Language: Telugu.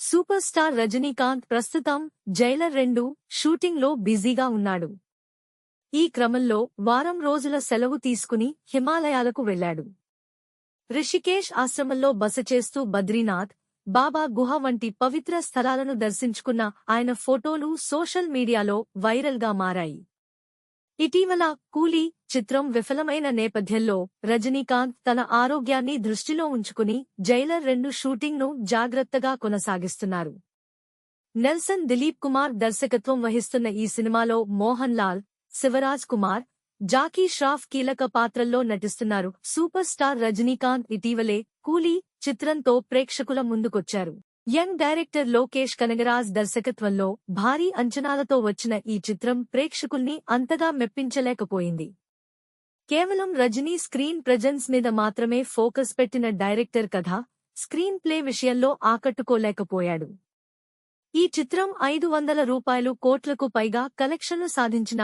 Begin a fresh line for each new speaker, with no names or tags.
సూపర్ స్టార్ రజనీకాంత్ ప్రస్తుతం జైలర్ 2 షూటింగ్లో బిజీగా ఉన్నాడు. ఈ క్రమంలో వారం రోజుల సెలవు తీసుకుని హిమాలయాలకు వెళ్లాడు. రిషికేశ్ ఆశ్రమంలో బస చేస్తూ బద్రీనాథ్, బాబా గుహ వంటి పవిత్ర స్థలాలను దర్శించుకున్న ఆయన ఫోటోలు సోషల్ మీడియాలో వైరల్గా మారాయి. ఇటీవల కూలీ చిత్రం విఫలమైన నేపథ్యంలో రజనీకాంత్ తన ఆరోగ్యాన్ని దృష్టిలో ఉంచుకుని జైలర్ 2 షూటింగ్ను జాగ్రత్తగా కొనసాగిస్తున్నారు. నెల్సన్ దిలీప్ కుమార్ దర్శకత్వం వహిస్తున్న ఈ సినిమాలో మోహన్ లాల్, శివరాజ్ కుమార్, జాకీ ష్రాఫ్ కీలక పాత్రల్లో నటిస్తున్నారు. సూపర్ స్టార్ రజనీకాంత్ ఇటీవలే కూలీ చిత్రంతో ప్రేక్షకుల ముందుకొచ్చారు. యంగ్ డైరెక్టర్ లోకేష్ కనగరాజ్ దర్శకత్వంలో భారీ అంచనాలతో వచ్చిన ఈ చిత్రం ప్రేక్షకుల్ని అంతగా మెప్పించలేకపోయింది. కేవలం రజనీ స్క్రీన్ ప్రెజెన్స్ మీద మాత్రమే ఫోకస్ పెట్టిన డైరెక్టర్ కథ, స్క్రీన్ ప్లే విషయంలో ఆకట్టుకోలేకపోయాడు. ఈ చిత్రం 500 కోట్లకు పైగా కలెక్షన్లు సాధించిన